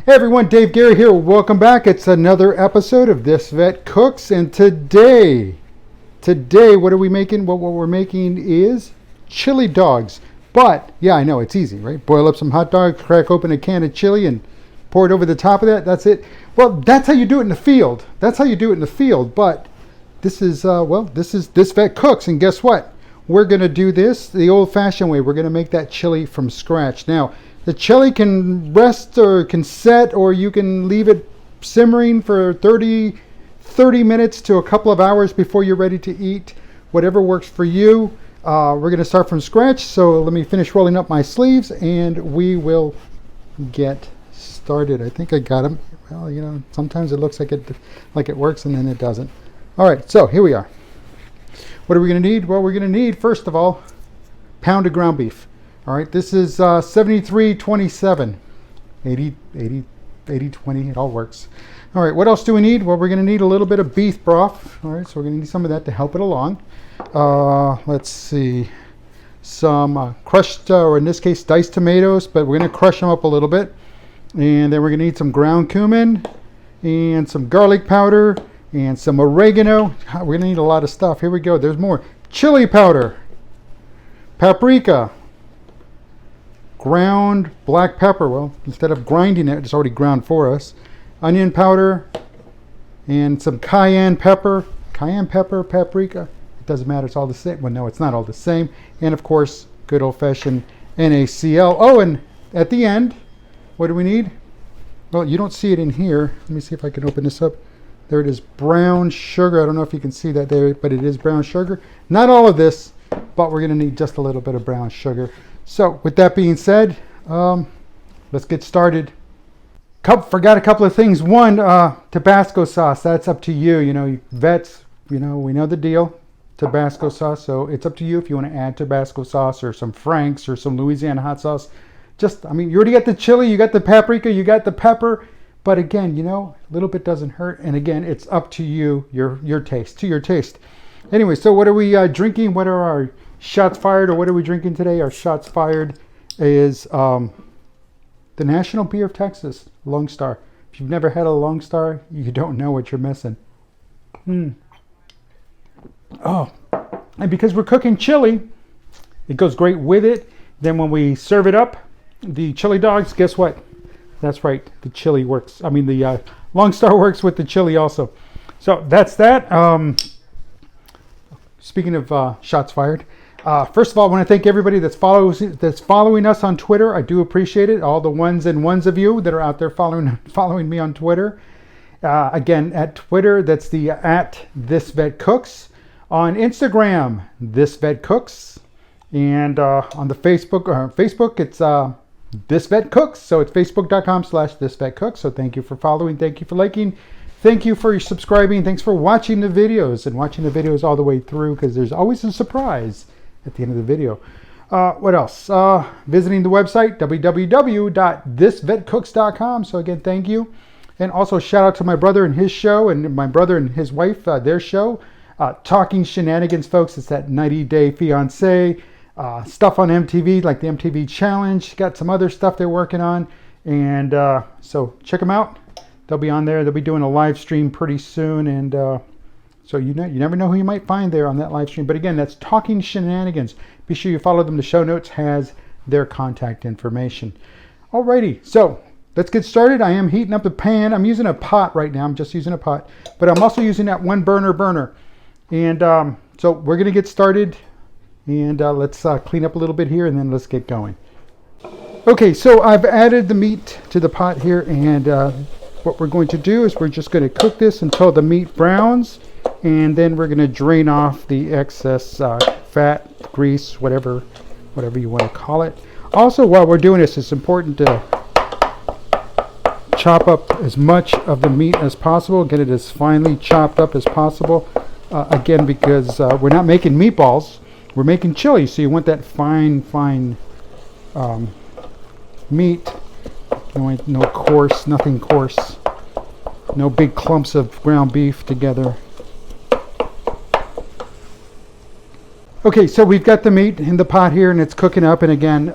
Hey everyone, Dave Guerra here. Welcome back. It's another episode of This Vet Cooks, and today, what are we making? What we're making is chili dogs. But yeah, I know it's easy, right? Boil up some hot dogs, crack open a can of chili, and pour it over the top of that. That's it. Well, that's how you do it in the field. But this is This Vet Cooks, and guess what? We're gonna do this the old-fashioned way. We're gonna make that chili from scratch. Now, the chili can rest or can set, or you can leave it simmering for 30 minutes to a couple of hours before you're ready to eat. Whatever works for you. We're going to start from scratch, so let me finish rolling up my sleeves and we will get started. I think I got them. Well, you know, sometimes it looks like it works and then it doesn't. All right, so here we are. What are we going to need? Well, we're going to need, first of all, pound of ground beef. All right, this is 73-27, 80, 20, it all works. All right, what else do we need? Well, we're going to need a little bit of beef broth. All right, so we're going to need some of that to help it along. Let's see, some crushed, or in this case, diced tomatoes, but we're going to crush them up a little bit. And then we're going to need some ground cumin and some garlic powder and some oregano. We're going to need a lot of stuff. Here we go. There's more. Chili powder, paprika, ground black pepper. Well, instead of grinding it, it's already ground for us. Onion powder and some cayenne pepper. Paprika. It doesn't matter. It's all the same. Well, no, it's not all the same. And of course, good old-fashioned NaCl. Oh, and at the end, what do we need? Well, you don't see it in here. Let me see if I can open this up. There it is, brown sugar. I don't know if you can see that there, but it is brown sugar. Not all of this, but we're going to need just a little bit of brown sugar. So with that being said, let's get started. Forgot a couple of things. One, Tabasco sauce. That's up to you. You know, vets, you know, we know the deal. Tabasco sauce. So it's up to you if you want to add Tabasco sauce or some Frank's or some Louisiana hot sauce. Just, I mean, you already got the chili, you got the paprika, you got the pepper. But again, you know, a little bit doesn't hurt. And again, it's up to you, your taste, Anyway, so what are we drinking? What are our shots fired, or what are we drinking today? Our shots fired is the National Beer of Texas, Lone Star. If you've never had a Lone Star, you don't know what you're missing. Oh, and because we're cooking chili, it goes great with it. Then when we serve it up, the chili dogs, guess what? That's right, the chili works. I mean, the Lone Star works with the chili also. So that's that. Speaking of shots fired, first of all, I want to thank everybody that's following us on Twitter. I do appreciate it. All the ones of you that are out there following me on Twitter. Again, at Twitter, that's the @ThisVetCooks. On Instagram, This Vet Cooks. And on the Facebook, it's This Vet Cooks. So it's facebook.com/ThisVetCooks. So thank you for following. Thank you for liking. Thank you for subscribing. Thanks for watching the videos and watching the videos all the way through, because there's always a surprise at the end of the video. What else? Visiting the website, www.thisvetcooks.com. So again, thank you. And also shout out to my brother and his show, and my brother and his wife, their show, Talking Shenanigans, folks. It's that 90-day fiance stuff on MTV, like the MTV Challenge. Got some other stuff they're working on. And so check them out. They'll be on there. They'll be doing a live stream pretty soon, and so you never know who you might find there on that live stream. But again, that's Talking Shenanigans. Be sure you follow them. The show notes has their contact information. Alrighty, so let's get started. I am heating up the pan. I'm using a pot right now. I'm just using a pot, but I'm also using that one burner. And so we're gonna get started, and let's clean up a little bit here, and then let's get going. Okay, so I've added the meat to the pot here, and what we're going to do is we're just going to cook this until the meat browns, and then we're going to drain off the excess fat, grease, whatever you want to call it. Also, while we're doing this, it's important to chop up as much of the meat as possible, get it as finely chopped up as possible. Again, because we're not making meatballs, we're making chili, so you want that fine meat. No coarse, nothing coarse. No big clumps of ground beef together. Okay, so we've got the meat in the pot here, and it's cooking up. And again,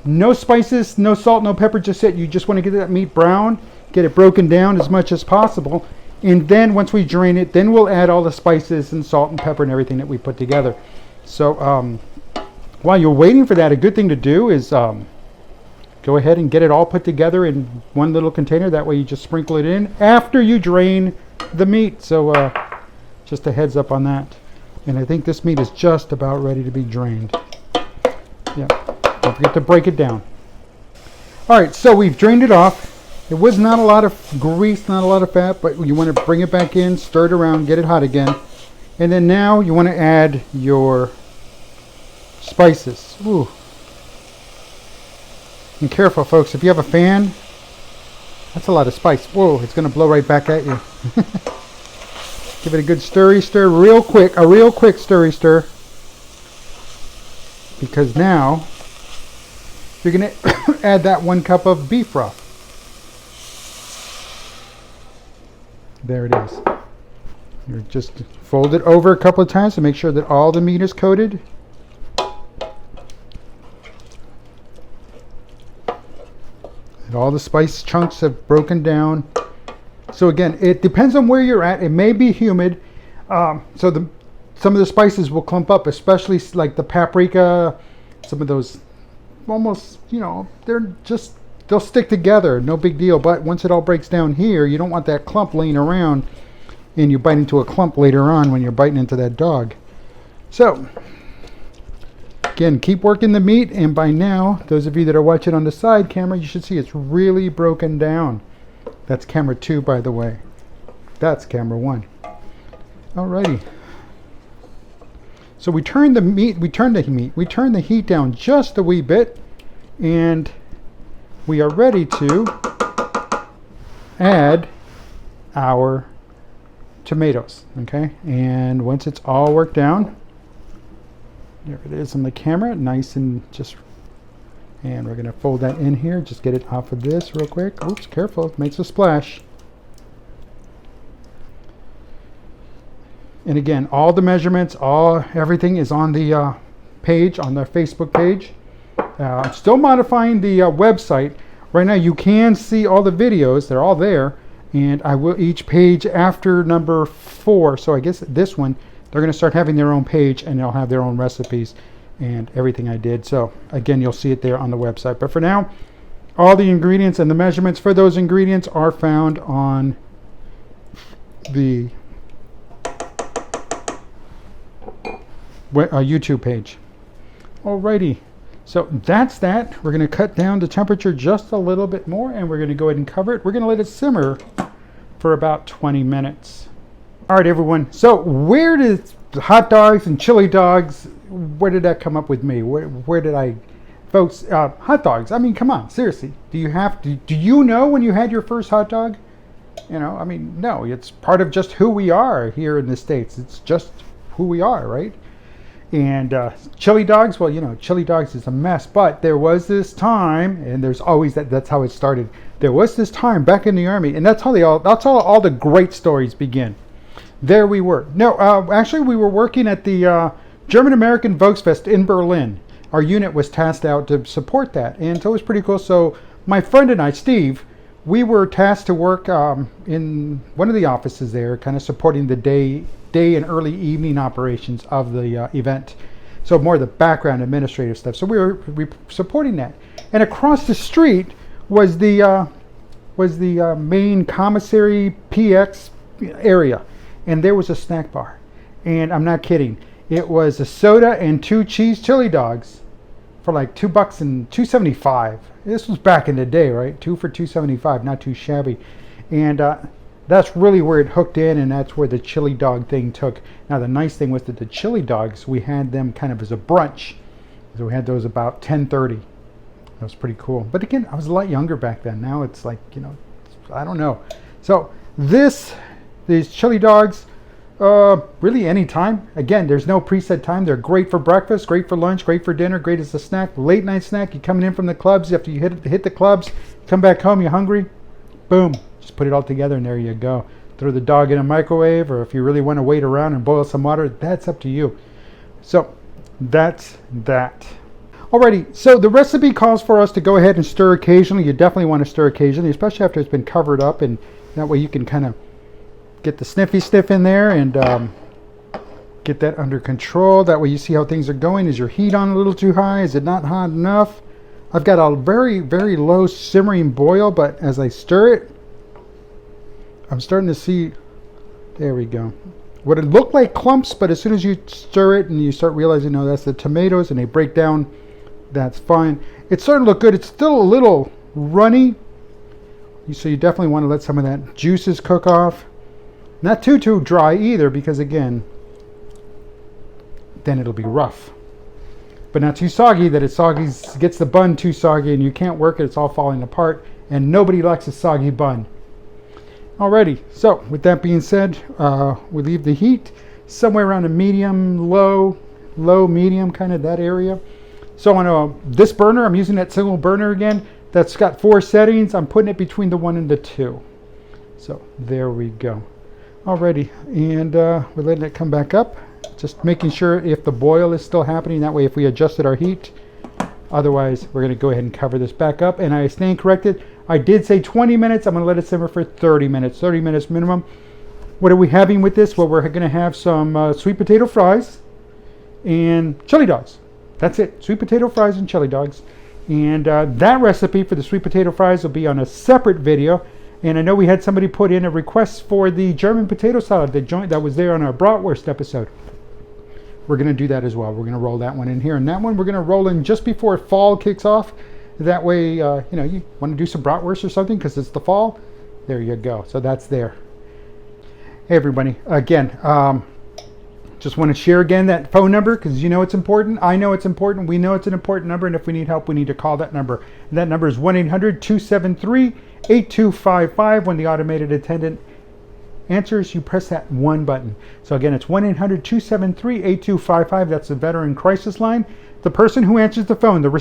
No spices, no salt, no pepper, just it. You just want to get that meat brown, get it broken down as much as possible. And then once we drain it, then we'll add all the spices and salt and pepper and everything that we put together. So while you're waiting for that, a good thing to do is go ahead and get it all put together in one little container. That way you just sprinkle it in after you drain the meat. So just a heads up on that. And I think this meat is just about ready to be drained. Yeah, don't forget to break it down. All right, so we've drained it off. It was not a lot of grease, not a lot of fat, but you want to bring it back in, stir it around, get it hot again. And then now you want to add your spices. Ooh. And careful, folks, if you have a fan, that's a lot of spice. Whoa, it's going to blow right back at you. Give it a good stirry stir, real quick, a real quick stirry stir. Because now you're going to add that 1 cup of beef broth. There it is. You just fold it over a couple of times to make sure that all the meat is coated. And all the spice chunks have broken down. So again, it depends on where you're at. It may be humid. So some of the spices will clump up, especially like the paprika, some of those almost, you know, they'll stick together, no big deal. But once it all breaks down here, you don't want that clump laying around and you bite into a clump later on when you're biting into that dog. So again, keep working the meat, and by now, those of you that are watching on the side camera, you should see it's really broken down. That's camera 2, by the way. That's camera 1. Alrighty. So we turn the heat down just a wee bit, and we are ready to add our tomatoes. Okay, and once it's all worked down, there it is on the camera, nice and just, and we're going to fold that in here, just get it off of this real quick. Oops, careful, it makes a splash. And again, all the measurements, everything is on the page, on the Facebook page. I'm still modifying the website. Right now you can see all the videos, they're all there, and I will, each page after number 4, so I guess this one, they're going to start having their own page, and they'll have their own recipes and everything I did. So again, you'll see it there on the website. But for now, all the ingredients and the measurements for those ingredients are found on the YouTube page. Alrighty, so that's that. We're going to cut down the temperature just a little bit more, and we're going to go ahead and cover it. We're going to let it simmer for about 20 minutes. All right, everyone. So where did hot dogs and chili dogs, where did that come up with me? Where did I, folks, hot dogs. I mean, come on, seriously. Do you know when you had your first hot dog? You know, I mean, no, it's part of just who we are here in the States. It's just who we are, right? And chili dogs, well, you know, chili dogs is a mess. But there was this time, and there's always that's how it started. There was this time back in the Army, and that's how all the great stories begin. There we were. No, actually, we were working at the German-American Volksfest in Berlin. Our unit was tasked out to support that, and so it was pretty cool. So my friend and I, Steve, we were tasked to work in one of the offices there, kind of supporting the day and early evening operations of the event. So more the background administrative stuff. So we were supporting that. And across the street was the main commissary PX area, and there was a snack bar. And I'm not kidding. It was a soda and 2 cheese chili dogs for like $2 and $2.75. This was back in the day, right? 2 for $2.75, not too shabby. And that's really where it hooked in, and that's where the chili dog thing took. Now the nice thing was that the chili dogs, we had them kind of as a brunch. So we had those about 10:30. That was pretty cool. But again, I was a lot younger back then. Now it's like, you know, I don't know. So these chili dogs, really any time. Again, there's no preset time. They're great for breakfast, great for lunch, great for dinner, great as a snack, late night snack. You're coming in from the clubs, after you hit the clubs, come back home, you're hungry, boom, just put it all together and there you go. Throw the dog in a microwave, or if you really want to wait around and boil some water, that's up to you. So that's that. Alrighty, so the recipe calls for us to go ahead and stir occasionally. You definitely want to stir occasionally, especially after it's been covered up, and that way you can kind of get the sniffy sniff in there and get that under control. That way you see how things are going. Is your heat on a little too high? Is it not hot enough? I've got a very, very low simmering boil, but as I stir it, I'm starting to see, there we go, what it looked like clumps, but as soon as you stir it and you start realizing, no, that's the tomatoes, and they break down, that's fine. It's starting to look good. It's still a little runny, so you definitely want to let some of that juices cook off. Not too dry either, because again, then it'll be rough. But not too soggy that it gets the bun too soggy and you can't work it. It's all falling apart, and nobody likes a soggy bun. Alrighty, so with that being said, we leave the heat somewhere around a medium, low, medium, kind of that area. So on this burner, I'm using that single burner again. That's got 4 settings. I'm putting it between the 1 and the 2. So there we go. Alrighty, and we're letting it come back up. Just making sure if the boil is still happening. That way if we adjusted our heat. Otherwise, we're going to go ahead and cover this back up. And I stand corrected. I did say 20 minutes. I'm going to let it simmer for 30 minutes. 30 minutes minimum. What are we having with this? Well, we're going to have some sweet potato fries and chili dogs. That's it. Sweet potato fries and chili dogs. And that recipe for the sweet potato fries will be on a separate video. And I know we had somebody put in a request for the German potato salad, the joint that was there on our bratwurst episode. We're going to do that as well. We're going to roll that one in here. And that one we're going to roll in just before fall kicks off. That way, you want to do some bratwurst or something because it's the fall. There you go. So that's there. Hey, everybody. Again, just want to share again that phone number because you know it's important. I know it's important. We know it's an important number. And if we need help, we need to call that number. And that number is 1-800-273-8255. When the automated attendant answers, you press that one button. So again, it's 1-800-273-8255. That's the veteran crisis line. The person who answers the phone, you're the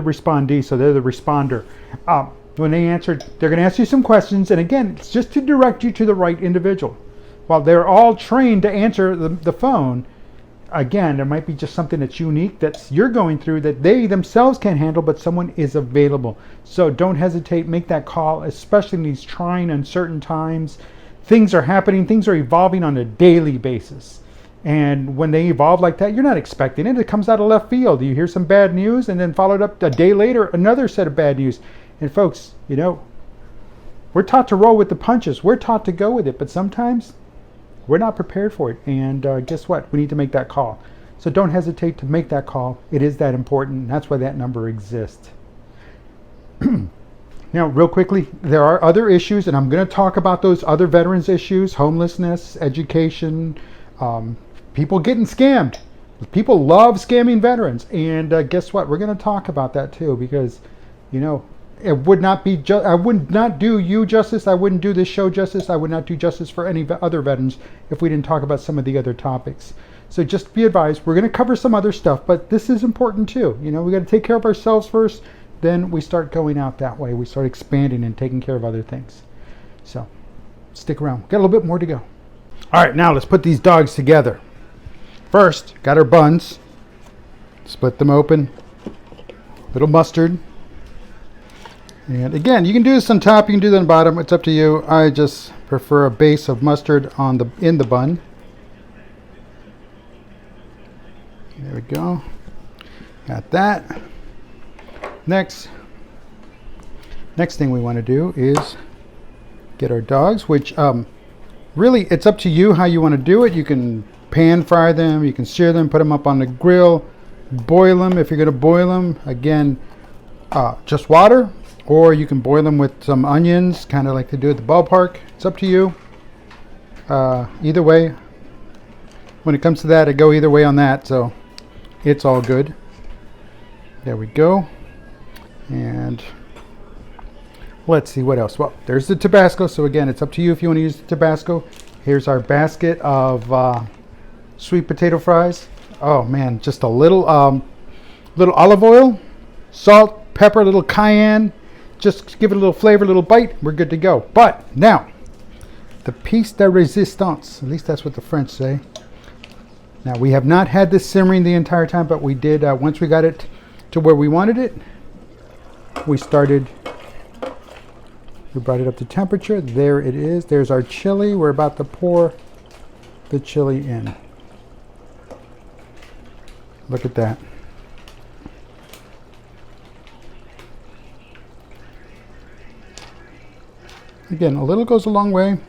respondee, so they're the responder. When they answer, they're going to ask you some questions, and again, it's just to direct you to the right individual. While they're all trained to answer the phone, again, there might be just something that's unique that you're going through that they themselves can't handle, but someone is available. So don't hesitate, make that call, especially in these trying, uncertain times. Things are happening, things are evolving on a daily basis. And when they evolve like that, you're not expecting it. It comes out of left field. You hear some bad news, and then followed up a day later, another set of bad news. And folks, we're taught to roll with the punches. We're taught to go with it, but sometimes we're not prepared for it. And guess what? We need to make that call. So don't hesitate to make that call. It is that important. That's why that number exists. Now, real quickly, there are other issues, and I'm going to talk about those other veterans issues: homelessness, education, people getting scammed. People love scamming veterans, and guess what? We're going to talk about that too, because it would not be I would not do you justice. I wouldn't do this show justice. I would not do justice for any other veterans if we didn't talk about some of the other topics. So just be advised, we're going to cover some other stuff, but this is important too. We got to take care of ourselves first, then we start going out that way. We start expanding and taking care of other things. So stick around. Got a little bit more to go. All right, now let's put these dogs together. First, got our buns. Split them open. Little mustard. And again, you can do this on top, you can do that on the bottom. It's up to you. I just prefer a base of mustard in the bun. There we go. Got that. Next thing we want to do is get our dogs, which really, it's up to you how you want to do it. You can pan fry them, you can sear them, put them up on the grill, boil them if you're going to boil them. Again, just water, or you can boil them with some onions, kind of like they do at the ballpark. It's up to you. Either way, when it comes to that, I go either way on that, so it's all good. There we go. And let's see what else. Well, there's the Tabasco. So again, it's up to you if you want to use the Tabasco. Here's our basket of sweet potato fries. Oh man, just a little olive oil, salt, pepper, a little cayenne. Just give it a little flavor, a little bite. We're good to go. But now, the piece de resistance, at least that's what the French say. Now, we have not had this simmering the entire time, but we did, once we got it to where we wanted it, we brought it up to temperature. There it is. There's our chili. We're about to pour the chili in. Look at that. Again, a little goes a long way.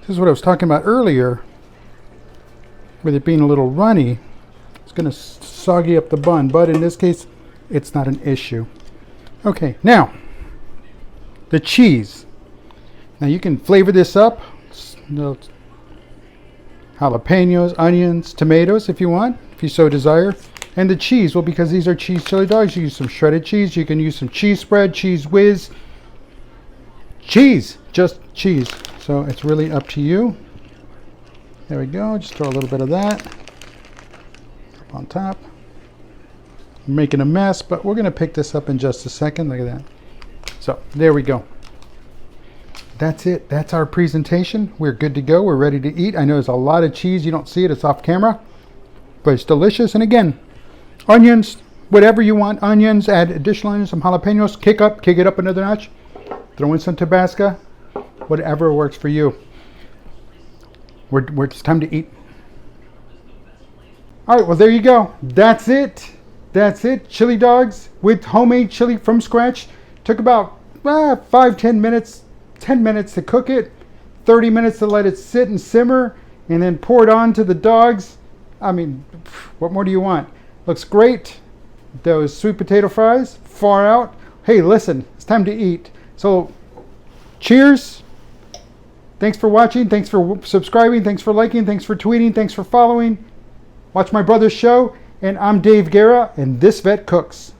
This is what I was talking about earlier. With it being a little runny, it's going to soggy up the bun. But in this case, it's not an issue. Okay, now, the cheese. Now you can flavor this up. Jalapenos, onions, tomatoes if you want, if you so desire. And the cheese, well, because these are cheese chili dogs, you use some shredded cheese. You can use some cheese spread, cheese whiz. Cheese, just cheese. So it's really up to you. There we go. Just throw a little bit of that up on top. I'm making a mess, but we're going to pick this up in just a second. Look at that. So there we go. That's it. That's our presentation. We're good to go. We're ready to eat. I know there's a lot of cheese. You don't see it. It's off camera. But it's delicious. And again, onions, whatever you want. Onions, add additional onions, some jalapenos. Kick it up another notch. Throw in some Tabasco. Whatever works for you. It's time to eat. All right, well, there you go. That's it. That's it. Chili dogs with homemade chili from scratch. Took about 5-10 minutes, 10 minutes to cook it, 30 minutes to let it sit and simmer, and then pour it on to the dogs. I mean, what more do you want? Looks great. Those sweet potato fries, far out. Hey, listen, it's time to eat. So, cheers. Thanks for watching. Thanks for subscribing. Thanks for liking. Thanks for tweeting. Thanks for following. Watch my brother's show. And I'm Dave Guerra, and This Vet Cooks.